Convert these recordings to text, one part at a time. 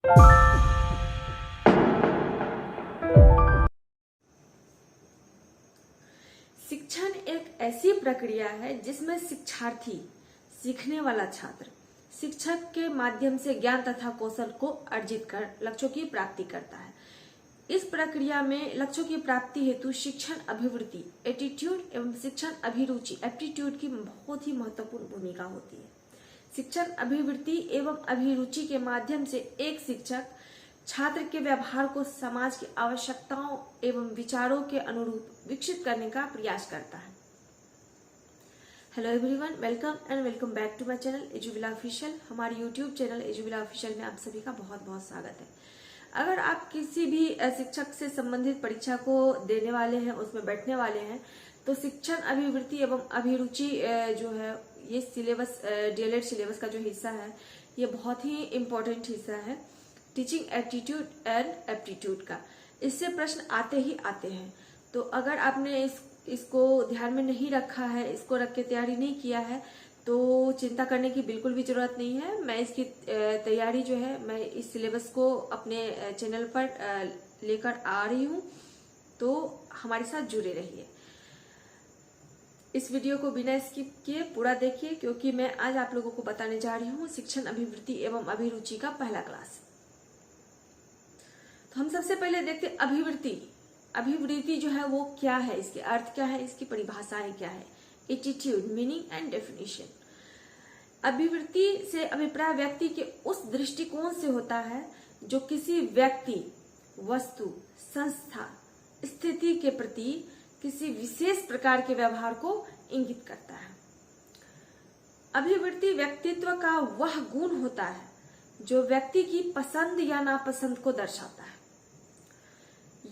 शिक्षण एक ऐसी प्रक्रिया है जिसमें शिक्षार्थी, सीखने वाला छात्र, शिक्षक के माध्यम से ज्ञान तथा कौशल को अर्जित कर लक्ष्यों की प्राप्ति करता है। इस प्रक्रिया में लक्ष्यों की प्राप्ति हेतु शिक्षण अभिवृत्ति, एटीट्यूड एवं शिक्षण अभिरुचि, एप्टीट्यूड की बहुत ही महत्वपूर्ण भूमिका होती है। शिक्षण अभिवृत्ति एवं अभिरुचि के माध्यम से एक शिक्षक छात्र के व्यवहार को समाज की आवश्यकताओं एवं विचारों के अनुरूप विकसित करने का प्रयास करता है। Hello everyone, welcome and welcome back to my channel Eduvila official. हमारे यूट्यूब चैनल एजुविला ऑफिशियल में आप सभी का बहुत बहुत स्वागत है। अगर आप किसी भी शिक्षक से संबंधित परीक्षा को देने वाले हैं, उसमें बैठने वाले हैं, तो शिक्षण अभिवृत्ति एवं अभिरुचि जो है ये सिलेबस, डीएलएड सिलेबस का जो हिस्सा है, ये बहुत ही इम्पोर्टेंट हिस्सा है टीचिंग एप्टीट्यूड एंड एप्टीट्यूड का। इससे प्रश्न आते ही आते हैं। तो अगर आपने इसको ध्यान में नहीं रखा है, इसको रख के तैयारी नहीं किया है, तो चिंता करने की बिल्कुल भी जरूरत नहीं है। मैं इसकी तैयारी जो है, मैं इस सिलेबस को अपने चैनल पर लेकर आ रही हूँ, तो हमारे साथ जुड़े रहिए। इस वीडियो को बिना स्किप किए पूरा देखिए, क्योंकि मैं आज आप लोगों को बताने जा रही हूँ शिक्षण अभिवृत्ति एवं अभिरुचि का पहला क्लास। तो हम सबसे पहले देखते हैं अभिवृत्ति। अभिवृत्ति जो है वो क्या है, इसके अर्थ क्या है, इसकी परिभाषाएं क्या है। Attitude, meaning and definition. अभिवृत्ति से अभिप्राय व्यक्ति के उस दृष्टिकोण से होता है जो किसी व्यक्ति, वस्तु, संस्था, स्थिति के प्रति किसी विशेष प्रकार के व्यवहार को इंगित करता है। अभिवृत्ति व्यक्तित्व का वह गुण होता है जो व्यक्ति की पसंद या नापसंद को दर्शाता है।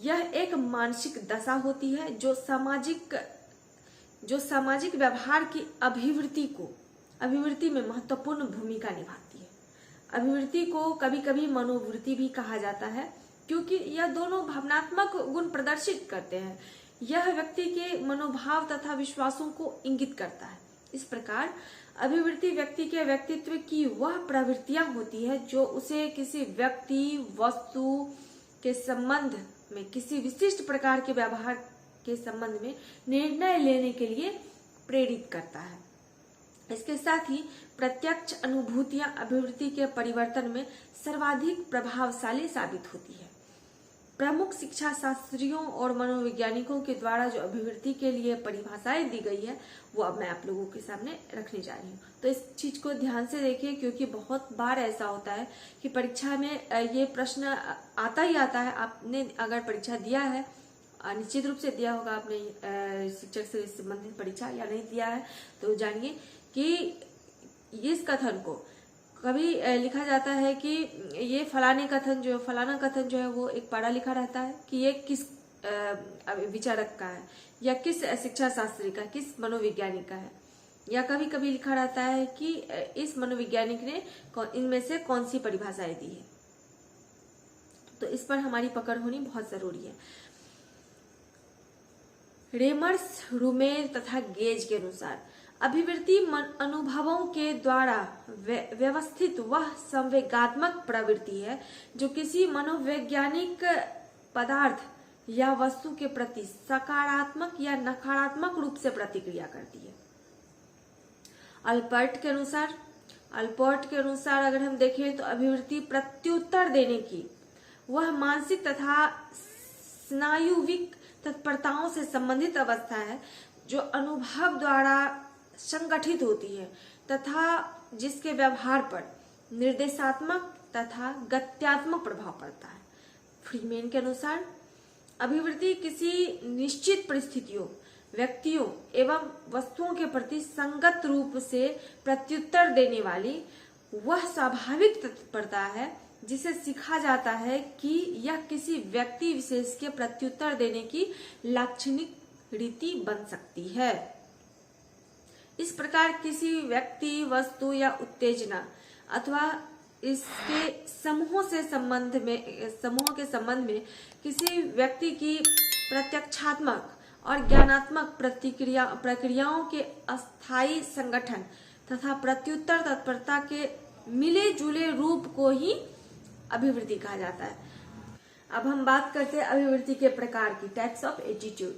यह एक मानसिक दशा होती है जो सामाजिक व्यवहार की अभिवृत्ति में महत्वपूर्ण भूमिका निभाती है। अभिवृत्ति को कभी कभी मनोवृत्ति भी कहा जाता है, क्योंकि यह दोनों भावनात्मक गुण प्रदर्शित करते हैं। यह व्यक्ति के मनोभाव तथा विश्वासों को इंगित करता है। इस प्रकार अभिवृत्ति व्यक्ति के व्यक्तित्व की वह प्रवृत्तियां होती है जो उसे किसी व्यक्ति, वस्तु के संबंध में, किसी विशिष्ट प्रकार के व्यवहार के संबंध में निर्णय लेने के लिए प्रेरित करता है। इसके साथ ही प्रत्यक्ष अनुभूतियां अभिवृत्ति के परिवर्तन में सर्वाधिक प्रभावशाली साबित होती है। प्रमुख शिक्षा शास्त्रियों और मनोवैज्ञानिकों के द्वारा जो अभिवृत्ति के लिए परिभाषाएं दी गई है, वो अब मैं आप लोगों के सामने रखने जा रही हूँ। तो इस चीज को ध्यान से देखिए, क्योंकि बहुत बार ऐसा होता है कि परीक्षा में ये प्रश्न आता ही आता है। आपने अगर परीक्षा दिया है, निश्चित रूप से दिया होगा आपने शिक्षक से संबंधित परीक्षा, या नहीं दिया है तो जानिए कि इस कथन को कभी लिखा जाता है कि ये फलाना कथन जो है वो एक पढ़ा लिखा रहता है कि ये किस विचारक का है, या किस शिक्षा शास्त्री का, किस मनोवैज्ञानिक का है, या कभी कभी लिखा रहता है कि इस मनोवैज्ञानिक ने इनमें से कौन सी परिभाषाएं दी है। तो इस पर हमारी पकड़ होनी बहुत जरूरी है। रेमर्स, रूमेर तथा गेज के अनुसार अभिवृत्ति अनुभवों के द्वारा व्यवस्थित वह संवेगात्मक प्रवृत्ति है जो किसी मनोवैज्ञानिक पदार्थ या वस्तु के प्रति सकारात्मक या नकारात्मक रूप से प्रतिक्रिया करती है। अल्पर्ट के अनुसार अगर हम देखें तो अभिवृत्ति प्रत्युत्तर देने की वह मानसिक तथा स्नायुविक तत्परताओं से संबंधित अवस्था है जो अनुभव द्वारा संगठित होती है तथा जिसके व्यवहार पर निर्देशात्मक तथा गत्यात्मक प्रभाव पड़ता है। फ्रीमेन के अनुसार अभिवृत्ति किसी निश्चित परिस्थितियों, व्यक्तियों एवं वस्तुओं के प्रति संगत रूप से प्रत्युत्तर देने वाली वह स्वाभाविक तत्परता है जिसे सीखा जाता है कि यह किसी व्यक्ति विशेष के प्रत्युत्तर देने की लाक्षणिक रीति बन सकती है। इस प्रकार किसी व्यक्ति, वस्तु या उत्तेजना अथवा इसके समूह के संबंध में किसी व्यक्ति की प्रत्यक्षात्मक और ज्ञानात्मक प्रक्रियाओं के अस्थायी संगठन तथा प्रत्युत्तर तत्परता के मिले जुले रूप को ही अभिवृत्ति कहा जाता है। अब हम बात करते हैं अभिवृत्ति के प्रकार की, टाइप्स ऑफ एटीट्यूड।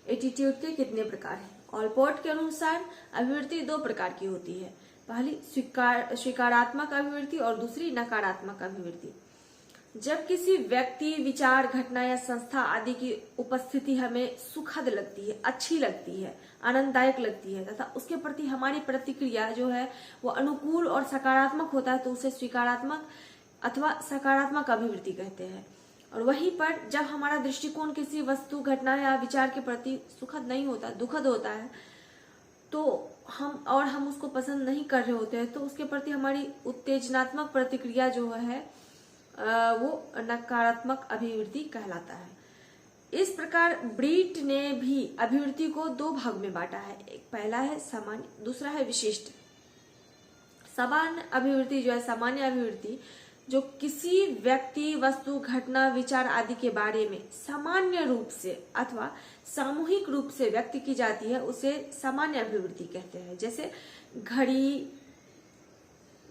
एटीट्यूड के कितने प्रकार हैं? ऑलपोर्ट के अनुसार अभिवृत्ति 2 प्रकार की होती है। पहली स्वीकारात्मक अभिवृत्ति और दूसरी नकारात्मक अभिवृत्ति। जब किसी व्यक्ति, विचार, घटना या संस्था आदि की उपस्थिति हमें सुखद लगती है, अच्छी लगती है, आनंददायक लगती है तथा उसके प्रति हमारी प्रतिक्रिया जो है वो अनुकूल और सकारात्मक होता है, तो उसे स्वीकारात्मक अथवा सकारात्मक अभिवृत्ति कहते हैं। और वहीं पर जब हमारा दृष्टिकोण किसी वस्तु, घटना या विचार के प्रति सुखद नहीं होता, दुखद होता है, तो हम उसको पसंद नहीं कर रहे होते हैं, तो उसके प्रति हमारी उत्तेजनात्मक प्रतिक्रिया जो है वो नकारात्मक अभिवृत्ति कहलाता है। इस प्रकार ब्रीट ने भी अभिवृत्ति को 2 भाग में बांटा है। एक पहला है सामान्य, दूसरा है विशिष्ट। सामान्य अभिवृत्ति जो है, सामान्य अभिवृत्ति जो किसी व्यक्ति, वस्तु, घटना, विचार आदि के बारे में सामान्य रूप से अथवा सामूहिक रूप से व्यक्त की जाती है, उसे सामान्य अभिवृत्ति कहते हैं। जैसे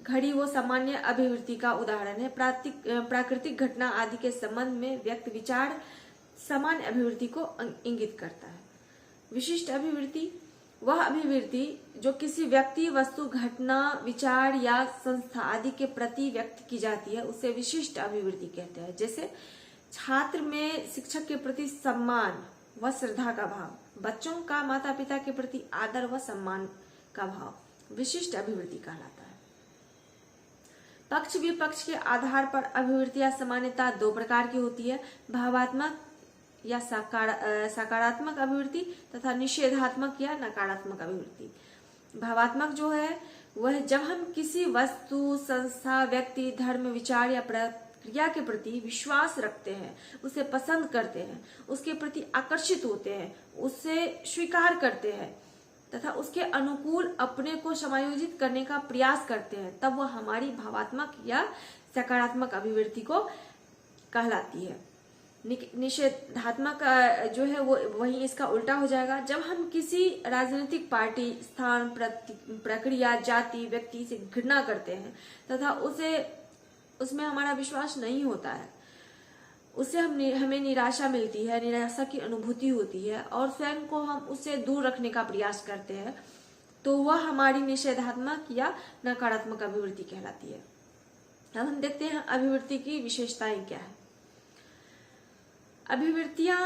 घड़ी वो सामान्य अभिवृत्ति का उदाहरण है। प्राकृतिक घटना आदि के संबंध में व्यक्त विचार सामान्य अभिवृत्ति को इंगित करता है। विशिष्ट अभिवृत्ति वह अभिवृत्ति जो किसी व्यक्ति, वस्तु, घटना, विचार या संस्था आदि के प्रति व्यक्त की जाती है, उसे विशिष्ट अभिवृत्ति कहते हैं। जैसे छात्र में शिक्षक के प्रति सम्मान व श्रद्धा का भाव, बच्चों का माता पिता के प्रति आदर व सम्मान का भाव विशिष्ट अभिवृत्ति कहलाता है। पक्ष विपक्ष के आधार पर अभिवृत्तियां सामान्यतः 2 प्रकार की होती है, भावात्मक या सकारात्मक अभिवृत्ति तथा निषेधात्मक या नकारात्मक अभिवृत्ति। भावात्मक जो है वह जब हम किसी वस्तु, संस्था, व्यक्ति, धर्म, विचार या प्रक्रिया के प्रति विश्वास रखते हैं, उसे पसंद करते हैं, उसके प्रति आकर्षित होते हैं, उसे स्वीकार करते हैं तथा उसके अनुकूल अपने को समायोजित करने का प्रयास करते हैं, तब वह हमारी भावात्मक या सकारात्मक अभिवृत्ति को कहलाती है। निषेधात्मक जो है वो वही इसका उल्टा हो जाएगा। जब हम किसी राजनीतिक पार्टी, स्थान, प्रक्रिया, जाति, व्यक्ति से घृणा करते हैं तथा उसमें हमारा विश्वास नहीं होता है, उससे हमें निराशा मिलती है, निराशा की अनुभूति होती है और स्वयं को हम उससे दूर रखने का प्रयास करते हैं, तो वह हमारी निषेधात्मक या नकारात्मक अभिवृत्ति कहलाती है। अब हम देखते हैं अभिवृत्ति की विशेषताएं क्या है। अभिवृत्तियां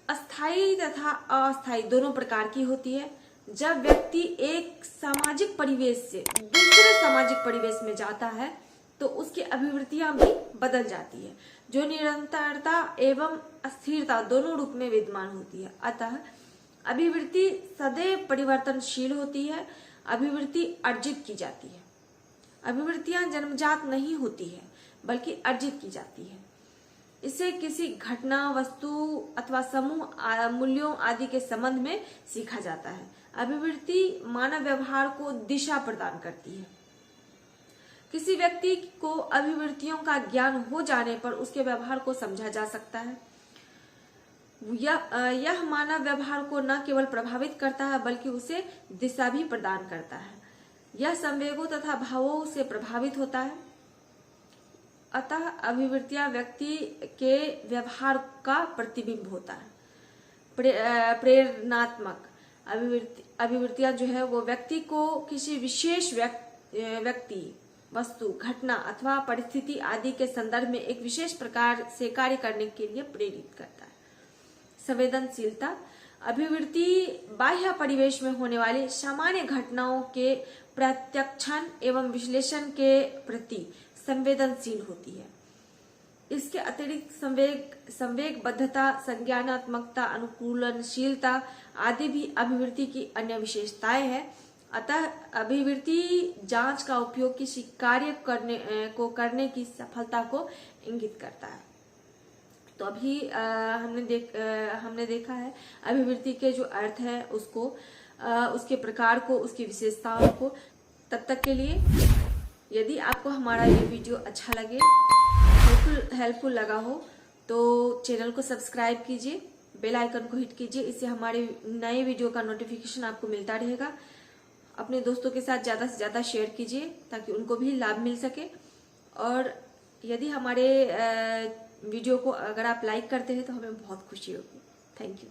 अस्थायी तथा अस्थायी दोनों प्रकार की होती है। जब व्यक्ति एक सामाजिक परिवेश से दूसरे सामाजिक परिवेश में जाता है तो उसकी अभिवृत्तियां भी बदल जाती है, जो निरंतरता एवं अस्थिरता दोनों रूप में विद्यमान होती है। अतः अभिवृत्ति सदैव परिवर्तनशील होती है। अभिवृत्ति अर्जित की जाती है। अभिवृत्तियां जन्मजात नहीं होती है बल्कि अर्जित की जाती है। इसे किसी घटना, वस्तु अथवा समूह मूल्यों आदि के संबंध में सीखा जाता है। अभिवृत्ति मानव व्यवहार को दिशा प्रदान करती है। किसी व्यक्ति को अभिवृत्तियों का ज्ञान हो जाने पर उसके व्यवहार को समझा जा सकता है। यह मानव व्यवहार को न केवल प्रभावित करता है बल्कि उसे दिशा भी प्रदान करता है। यह संवेगों तथा भावों से प्रभावित होता है। अतः अभिवृत्तियां व्यक्ति के व्यवहार का प्रतिबिंब होता है। प्रेरणात्मक अभिवृत्तियां जो है वो व्यक्ति को किसी विशेष व्यक्ति, वस्तु, घटना अथवा परिस्थिति आदि के संदर्भ में एक विशेष प्रकार से कार्य करने के लिए प्रेरित करता है। संवेदनशीलता अभिवृत्ति बाह्य परिवेश में होने वाली सामान्य घटनाओं के प्रत्यक्षण एवं विश्लेषण के प्रति संवेदनशील होती है। इसके अतिरिक्त संवेगबद्धता, संज्ञानात्मकता, अनुकूलनशीलता आदि भी अभिवृत्ति की अन्य विशेषताएं हैं। अतः अभिवृत्ति जांच का उपयोग किसी कार्य करने की सफलता को इंगित करता है। तो अभी हमने देखा है अभिवृत्ति के जो अर्थ है उसको, उसके प्रकार को, उसकी विशेषताओं को। तब तक के लिए यदि आपको हमारा ये वीडियो अच्छा लगे, हेल्पफुल लगा हो, तो चैनल को सब्सक्राइब कीजिए, बेल आइकन को हिट कीजिए। इससे हमारे नए वीडियो का नोटिफिकेशन आपको मिलता रहेगा। अपने दोस्तों के साथ ज़्यादा से ज़्यादा शेयर कीजिए ताकि उनको भी लाभ मिल सके। और यदि हमारे वीडियो को अगर आप लाइक करते हैं तो हमें बहुत खुशी होगी। Thank you.